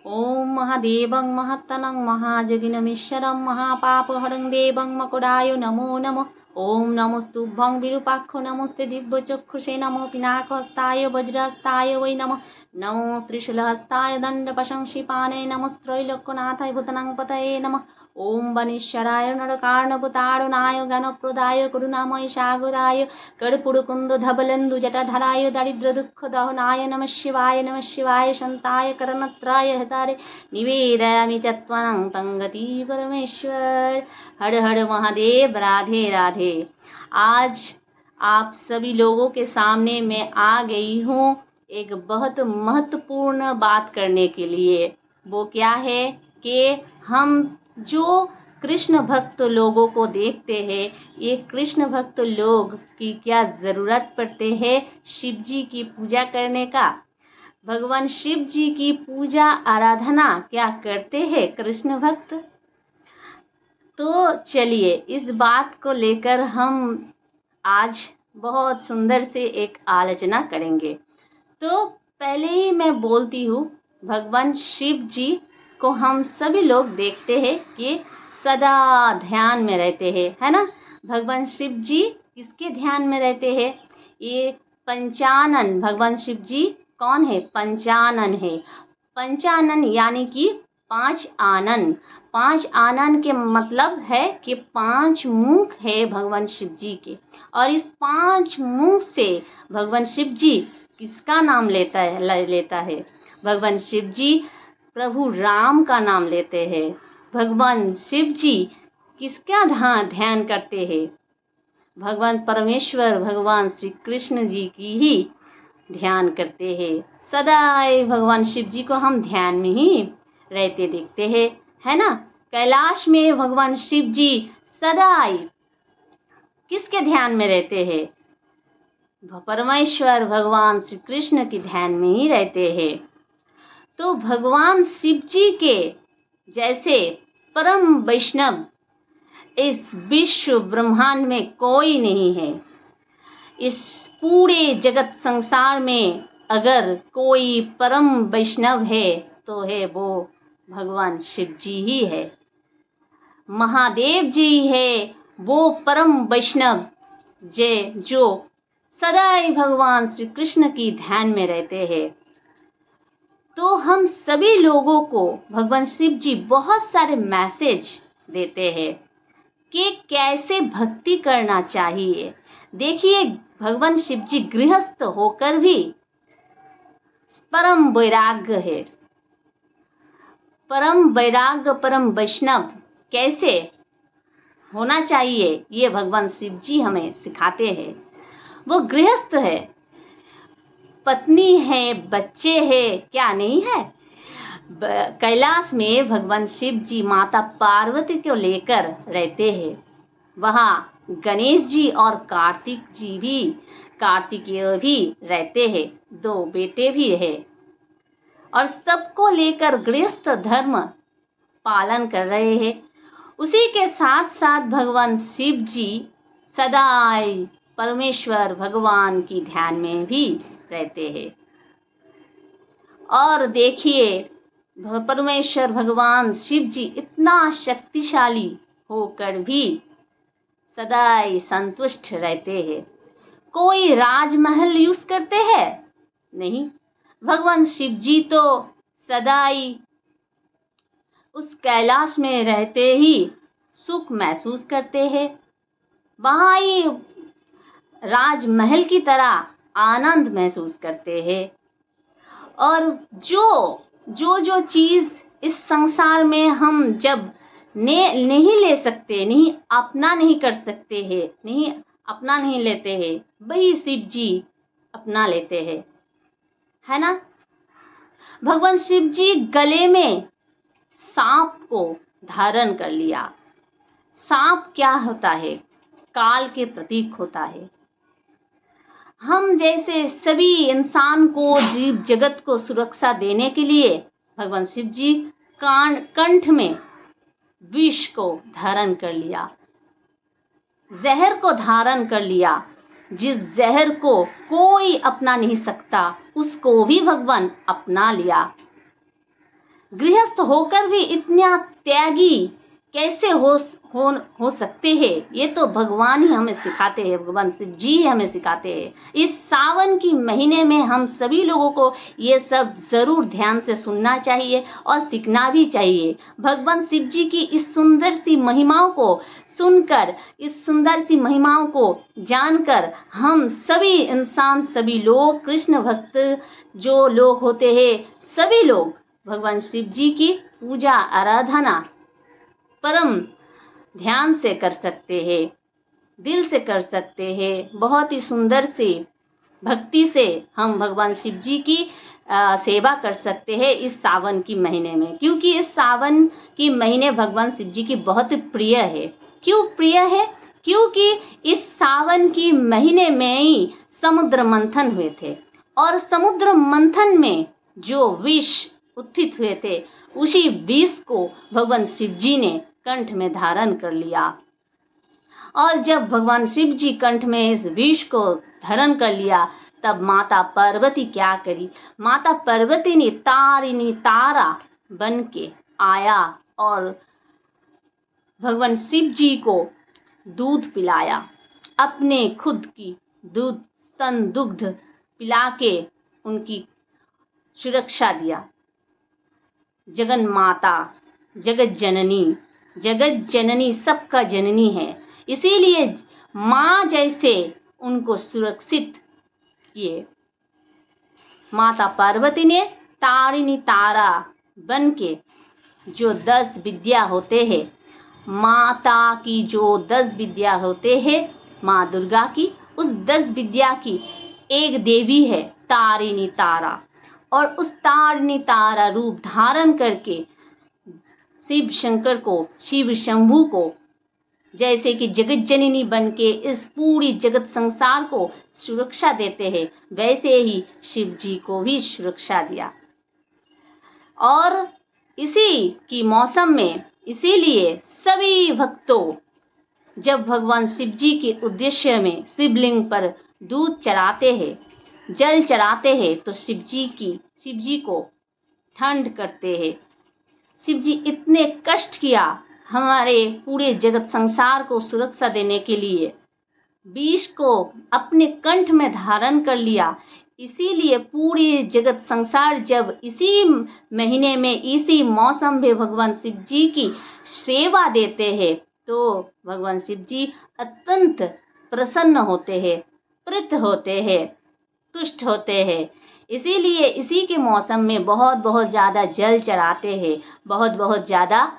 ओम महादेवं महत्तनं महाजगिनमीश्वरं महापापहरं देवं मकुडाय नमो नमः। ओम नमोस्तुभ्यं विरूपाक्ष नमस्ते दिव्यचक्षुषे नमो पिनाकहस्ताय वज्रहस्ताय वै नमः। नमो त्रिशूलहस्ताय दण्डप्रशंसिपाणे नमस्त्रैलोक्यनाथाय भूतनां नमः। ओम वनेश्वराय नरकार्णवतारुणाय ज्ञानप्रदाय करुणामय सागराय कर्पूरकुन्दधवलेन्दु जटाधराय दारिद्र्यदुःखदहनाय नमः शिवाय शान्ताय करणत्राय हतारे निवेदयामि च त्वं तंगति परमेश्वर। हर हर महादेव। राधे राधे। आज आप सभी लोगों के सामने मैं आ गई हूँ एक बहुत महत्वपूर्ण बात करने के लिए। वो क्या है कि हम जो कृष्ण भक्त लोगों को देखते हैं, ये कृष्ण भक्त लोग की क्या ज़रूरत पड़ते हैं शिव जी की पूजा करने का। भगवान शिव जी की पूजा आराधना क्या करते हैं कृष्ण भक्त। तो चलिए इस बात को लेकर हम आज बहुत सुंदर से एक आलोचना करेंगे। तो पहले ही मैं बोलती हूँ, भगवान शिव जी को हम सभी लोग देखते हैं कि सदा ध्यान में रहते हैं, है ना। भगवान शिव जी किसके ध्यान में रहते हैं? ये पंचानन। भगवान शिव जी कौन है? पंचानन है। पंचानन यानी कि पांच आनन। पांच आनन के मतलब है कि पांच मुख है भगवान शिव जी के, और इस पांच मुख से भगवान शिव जी किसका नाम लेता है? भगवान शिव जी प्रभु राम का नाम लेते हैं। भगवान शिव जी किसका ध्यान करते हैं? भगवान परमेश्वर भगवान श्री कृष्ण जी की ही ध्यान करते हैं। सदा भगवान शिव जी को हम ध्यान में ही रहते देखते हैं, है ना। कैलाश में भगवान शिव जी सदा किसके ध्यान में रहते हैं? परमेश्वर भगवान श्री कृष्ण के ध्यान में ही रहते हैं। तो भगवान शिव जी के जैसे परम वैष्णव इस विश्व ब्रह्मांड में कोई नहीं है। इस पूरे जगत संसार में अगर कोई परम वैष्णव है तो है वो भगवान शिव जी ही है। महादेव जी है वो परम वैष्णव जो सदा भगवान श्री कृष्ण की ध्यान में रहते हैं। तो हम सभी लोगों को भगवान शिव जी बहुत सारे मैसेज देते हैं कि कैसे भक्ति करना चाहिए। देखिए, भगवान शिव जी गृहस्थ होकर भी परम वैराग्य है। परम वैराग्य परम वैष्णव कैसे होना चाहिए ये भगवान शिव जी हमें सिखाते हैं। वो गृहस्थ है, पत्नी है, बच्चे हैं, क्या नहीं है। कैलाश में भगवान शिव जी माता पार्वती को लेकर रहते हैं। वहाँ गणेश जी और कार्तिकेय भी रहते हैं। दो बेटे भी है और सबको लेकर गृहस्थ धर्म पालन कर रहे हैं। उसी के साथ साथ भगवान शिव जी सदा परमेश्वर भगवान की ध्यान में भी रहते हैं। और देखिए, परमेश्वर भगवान शिव जी इतना शक्तिशाली होकर भी सदा संतुष्ट रहते हैं। कोई राजमहल यूज करते हैं? नहीं। भगवान शिव जी तो सदा उस कैलाश में रहते ही सुख महसूस करते हैं। वहाँ ही राजमहल की तरह आनंद महसूस करते हैं। और जो चीज़ इस संसार में हम जब नहीं ले सकते, नहीं अपना नहीं कर सकते हैं, अपना नहीं लेते हैं, वही शिव जी अपना लेते हैं, है ना। भगवान शिव जी गले में सांप को धारण कर लिया। सांप क्या होता है? काल के प्रतीक होता है। हम जैसे सभी इंसान को, जीव जगत को सुरक्षा देने के लिए भगवान शिव जी कंठ में विष को धारण कर लिया, जहर को धारण कर लिया। जिस जहर को कोई अपना नहीं सकता उसको भी भगवान अपना लिया। गृहस्थ होकर भी इतना त्यागी कैसे हो सकते हैं, ये तो भगवान ही हमें सिखाते हैं, भगवान शिव जी ही हमें सिखाते हैं। इस सावन की महीने में हम सभी लोगों को ये सब ज़रूर ध्यान से सुनना चाहिए और सीखना भी चाहिए। भगवान शिव जी की इस सुंदर सी महिमाओं को सुनकर, इस सुंदर सी महिमाओं को जानकर हम सभी इंसान, सभी लोग, कृष्ण भक्त जो लोग होते हैं, सभी लोग भगवान शिव जी की पूजा आराधना परम ध्यान से कर सकते हैं, दिल से कर सकते हैं। बहुत ही सुंदर से भक्ति से हम भगवान शिव जी की सेवा कर सकते हैं इस सावन की महीने में, क्योंकि इस सावन की महीने भगवान शिव जी की बहुत प्रिय है। क्यों प्रिय है? क्योंकि इस सावन की महीने में ही समुद्र मंथन हुए थे, और समुद्र मंथन में जो विष उत्थित हुए थे, उसी विष को भगवान शिव जी ने कंठ में धारण कर लिया। और जब भगवान शिव जी कंठ में इस विष को धारण कर लिया, तब माता पार्वती क्या करी? माता पार्वती ने तारिणी तारा बन के आया और भगवान शिव जी को दूध पिलाया, अपने खुद की दूध, स्तन दुग्ध पिला के उनकी सुरक्षा दिया। जगन माता, जगत जननी सबका जननी है, इसीलिए माँ जैसे उनको सुरक्षित किए। माता पार्वती ने तारिणी तारा बन के जो 10 विद्या होते हैं, माता की जो 10 विद्या होते हैं, माँ दुर्गा की, उस 10 विद्या की एक देवी है तारिणी तारा, और उस तारिणी तारा रूप धारण करके शिव शंकर को, शिव शंभू को, जैसे कि जगत जननी बन के इस पूरी जगत संसार को सुरक्षा देते हैं, वैसे ही शिव जी को भी सुरक्षा दिया। और इसी की मौसम में, इसीलिए सभी भक्तों जब भगवान शिव जी के उद्देश्य में शिवलिंग पर दूध चढ़ाते हैं, जल चढ़ाते हैं, तो शिव जी को ठंड करते हैं। शिव जी इतने कष्ट किया हमारे पूरे जगत संसार को सुरक्षा देने के लिए, विष को अपने कंठ में धारण कर लिया। इसीलिए पूरी जगत संसार जब इसी महीने में, इसी मौसम में भगवान शिव जी की सेवा देते हैं, तो भगवान शिव जी अत्यंत प्रसन्न होते हैं, प्रीत होते हैं, तुष्ट होते हैं। इसीलिए इसी के मौसम में बहुत ज़्यादा जल चढ़ाते हैं, बहुत ज़्यादा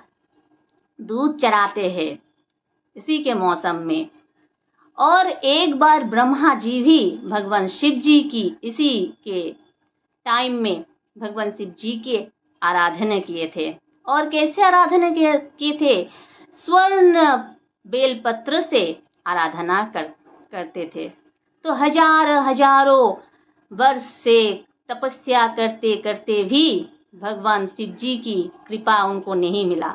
दूध चढ़ाते हैं इसी के मौसम में। और एक बार ब्रह्मा जी भी भगवान शिव जी की इसी के टाइम में भगवान शिव जी के आराधना किए थे। और कैसे आराधना किए थे? स्वर्ण बेलपत्र से आराधना करते थे। तो हजारों वर्ष से तपस्या करते करते भी भगवान शिव जी की कृपा उनको नहीं मिला।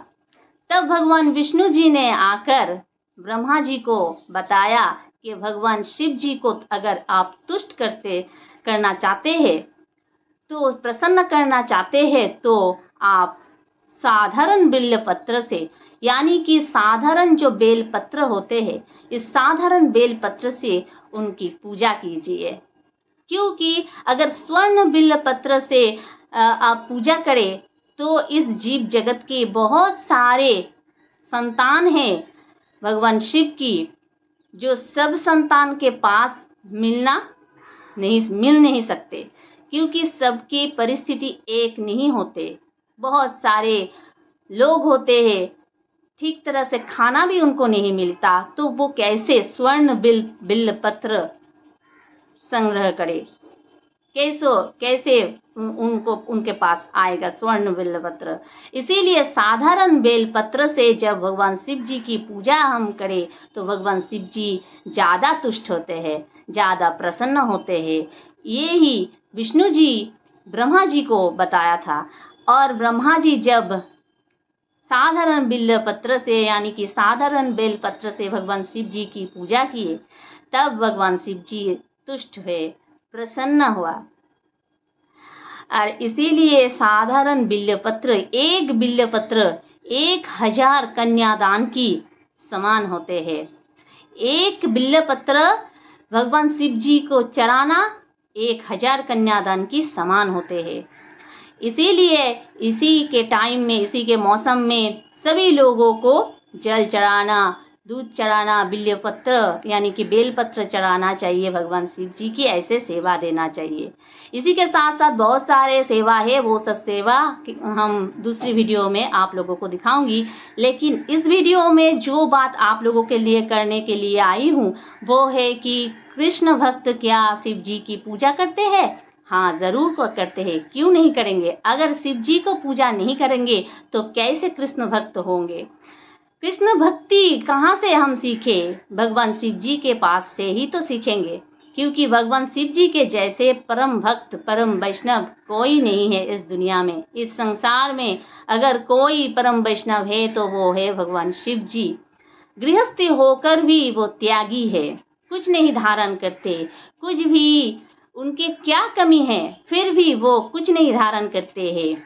तब भगवान विष्णु जी ने आकर ब्रह्मा जी को बताया कि भगवान शिव जी को अगर आप तुष्ट करना चाहते हैं, तो प्रसन्न करना चाहते हैं, तो आप साधारण बेलपत्र से, यानी कि साधारण जो बेलपत्र होते हैं, इस साधारण बेलपत्र से उनकी पूजा कीजिए। क्योंकि अगर स्वर्ण बेलपत्र से आप पूजा करें, तो इस जीव जगत के बहुत सारे संतान हैं भगवान शिव की, जो सब संतान के पास मिल नहीं सकते, क्योंकि सबकी परिस्थिति एक नहीं होते। बहुत सारे लोग होते हैं, ठीक तरह से खाना भी उनको नहीं मिलता, तो वो कैसे स्वर्ण बेलपत्र संग्रह करे? कैसे उनके पास आएगा स्वर्ण बेलपत्र? इसीलिए साधारण बेलपत्र से जब भगवान शिव जी की पूजा हम करें, तो भगवान शिव जी ज़्यादा तुष्ट होते हैं, ज़्यादा प्रसन्न होते हैं। ये ही विष्णु जी ब्रह्मा जी को बताया था। और ब्रह्मा जी जब साधारण बेलपत्र से, यानी कि साधारण बेलपत्र से भगवान शिव जी की पूजा किए, तब भगवान शिव जी तुष्ट हुए, प्रसन्न हुआ। और इसीलिए साधारण बिल्वपत्र, एक बिल्वपत्र 1000 कन्यादान की समान होते हैं। एक बिल्वपत्र भगवान शिव जी को चढ़ाना 1000 कन्यादान की समान होते हैं। इसीलिए इसी के टाइम में, इसी के मौसम में सभी लोगों को जल चढ़ाना, दूध चढ़ाना, बिल्वपत्र यानी कि बेलपत्र चढ़ाना चाहिए भगवान शिव जी की, ऐसे सेवा देना चाहिए। इसी के साथ साथ बहुत सारे सेवा है, वो सब सेवा हम दूसरी वीडियो में आप लोगों को दिखाऊंगी। लेकिन इस वीडियो में जो बात आप लोगों के लिए करने के लिए आई हूँ वो है कि कृष्ण भक्त क्या शिव जी की पूजा करते हैं? हाँ, ज़रूर करते हैं, क्यों नहीं करेंगे। अगर शिव जी को पूजा नहीं करेंगे तो कैसे कृष्ण भक्त होंगे। कृष्ण भक्ति कहाँ से हम सीखे? भगवान शिव जी के पास से ही तो सीखेंगे, क्योंकि भगवान शिव जी के जैसे परम भक्त, परम वैष्णव कोई नहीं है इस दुनिया में। इस संसार में अगर कोई परम वैष्णव है तो वो है भगवान शिव जी। गृहस्थी होकर भी वो त्यागी है, कुछ नहीं धारण करते, कुछ भी उनके क्या कमी है, फिर भी वो कुछ नहीं धारण करते हैं।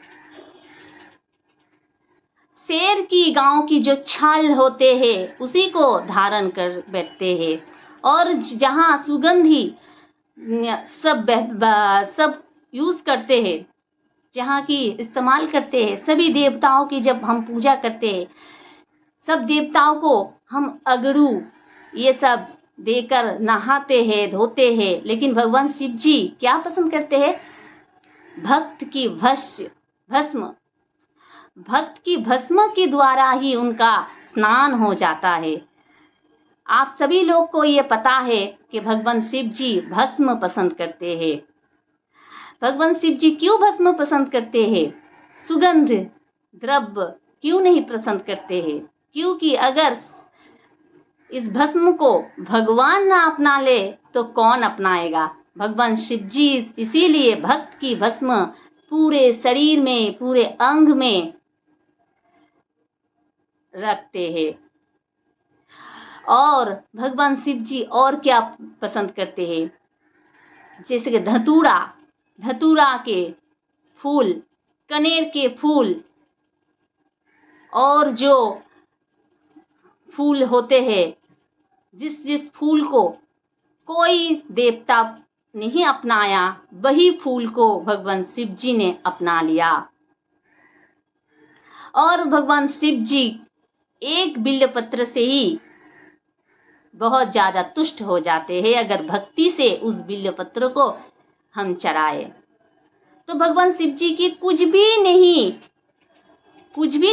शेर की गांव की जो छाल होते हैं उसी को धारण कर बैठते हैं। और जहाँ सुगंधी सब यूज करते हैं, जहाँ की इस्तेमाल करते हैं, सभी देवताओं की जब हम पूजा करते हैं, सब देवताओं को हम अगरू ये सब देकर नहाते हैं, धोते हैं। लेकिन भगवान शिव जी क्या पसंद करते हैं? भक्त की भस्म, भक्त की भस्म के द्वारा ही उनका स्नान हो जाता है। आप सभी लोग को ये पता है कि भगवान शिव जी भस्म पसंद करते हैं। भगवान शिव जी क्यों भस्म पसंद करते हैं? सुगंध द्रव्य क्यों नहीं पसंद करते हैं? क्योंकि अगर इस भस्म को भगवान ना अपना ले तो कौन अपनाएगा? भगवान शिव जी इसीलिए भक्त की भस्म पूरे शरीर में, पूरे अंग में रखते हैं। और भगवान शिव जी और क्या पसंद करते हैं? जैसे कि धतूरा के फूल, कनेर के फूल, और जो फूल होते हैं, जिस फूल को कोई देवता नहीं अपनाया, वही फूल को भगवान शिव जी ने अपना लिया। और भगवान शिव जी एक बिल्वपत्र से ही बहुत ज़्यादा तुष्ट हो जाते हैं। अगर भक्ति से उस बिल्वपत्र को हम चढ़ाए तो भगवान शिव जी की कुछ भी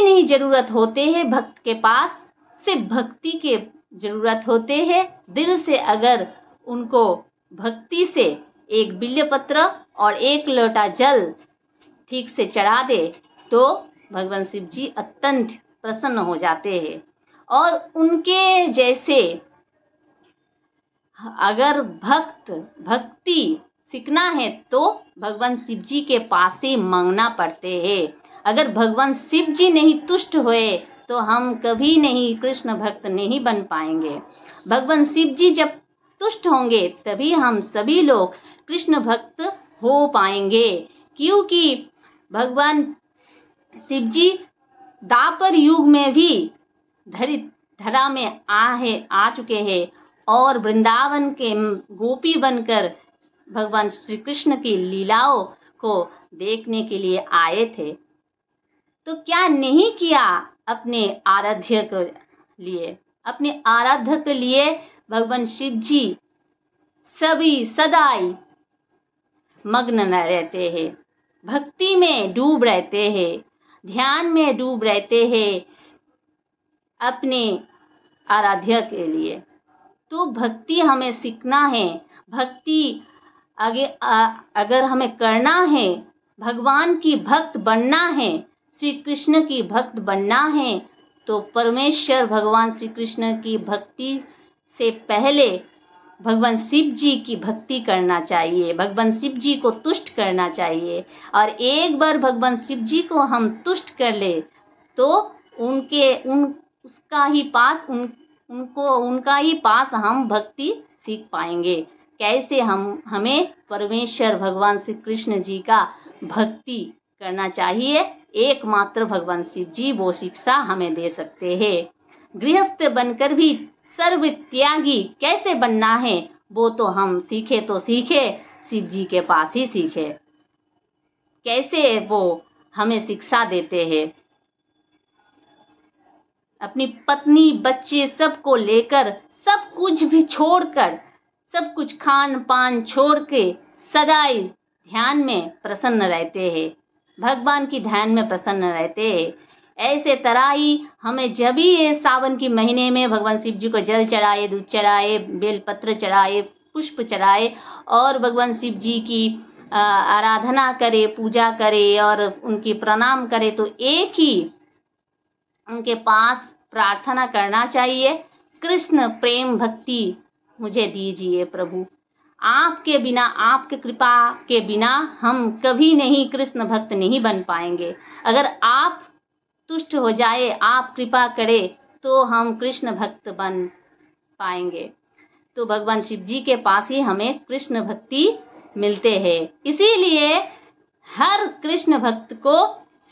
नहीं जरूरत होते हैं भक्त के पास, सिर्फ भक्ति के जरूरत होते हैं। दिल से अगर उनको भक्ति से एक बिल्वपत्र और एक लोटा जल ठीक से चढ़ा दे तो भगवान शिव जी अत्यंत प्रसन्न हो जाते हैं। और उनके जैसे अगर भक्ति सीखना है तो भगवान शिव जी के पास से मांगना पड़ते हैं। अगर भगवान शिव जी नहीं तुष्ट हुए तो हम कभी नहीं कृष्ण भक्त नहीं बन पाएंगे। भगवान शिव जी जब तुष्ट होंगे तभी हम सभी लोग कृष्ण भक्त हो पाएंगे। क्योंकि भगवान शिव जी द्वापर युग में भी धरा में आ चुके हैं और वृंदावन के गोपी बनकर भगवान श्री कृष्ण की लीलाओं को देखने के लिए आए थे। तो क्या नहीं किया अपने आराध्य के लिए भगवान शिव जी सभी सदाई मग्न न रहते हैं, भक्ति में डूब रहते हैं, ध्यान में डूब रहते हैं अपने आराध्य के लिए। तो भक्ति हमें सीखना है, भक्ति आगे अगर हमें करना है, भगवान की भक्त बनना है, श्री कृष्ण की भक्त बनना है, तो परमेश्वर भगवान श्री कृष्ण की भक्ति से पहले भगवान शिव जी की भक्ति करना चाहिए, भगवान शिव जी को तुष्ट करना चाहिए। और एक बार भगवान शिव जी को हम तुष्ट कर ले तो उनका ही पास हम भक्ति सीख पाएंगे। कैसे हमें परमेश्वर भगवान श्री कृष्ण जी का भक्ति करना चाहिए। एकमात्र भगवान शिव जी वो शिक्षा हमें दे सकते हैं। गृहस्थ बनकर भी सर्व त्यागी कैसे बनना है, वो तो हम सीखे तो सीखे, शिव जी के पास ही सीखे। कैसे वो हमें शिक्षा देते हैं। अपनी पत्नी बच्चे सबको लेकर, सब कुछ भी छोड़कर, सब कुछ खान पान छोड़ के सदा ध्यान में प्रसन्न रहते हैं, भगवान की ध्यान में प्रसन्न रहते हैं। ऐसे तरह ही हमें जब भी ये सावन के महीने में भगवान शिव जी को जल चढ़ाए, दूध चढ़ाए, बेलपत्र चढ़ाए, पुष्प चढ़ाए और भगवान शिव जी की आराधना करे, पूजा करे और उनकी प्रणाम करे, तो एक ही उनके पास प्रार्थना करना चाहिए, कृष्ण प्रेम भक्ति मुझे दीजिए प्रभु। आपके बिना, आपके कृपा के बिना हम कभी नहीं कृष्ण भक्त नहीं बन पाएंगे। अगर आप तुष्ट हो जाए, आप कृपा करें, तो हम कृष्ण भक्त बन पाएंगे। तो भगवान शिव जी के पास ही हमें कृष्ण भक्ति मिलते हैं। इसीलिए हर कृष्ण भक्त को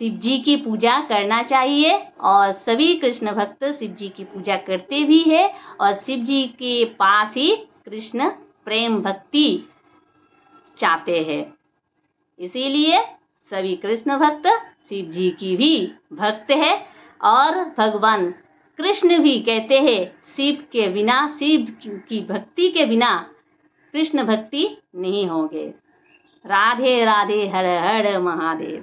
शिव जी की पूजा करना चाहिए और सभी कृष्ण भक्त शिव जी की पूजा करते भी हैं और शिव जी के पास ही कृष्ण प्रेम भक्ति चाहते हैं। इसीलिए सभी कृष्ण भक्त शिव जी की भी भक्त है और भगवान कृष्ण भी कहते हैं, शिव के बिना, शिव की भक्ति के बिना कृष्ण भक्ति नहीं होगे। राधे राधे, हर हर महादेव।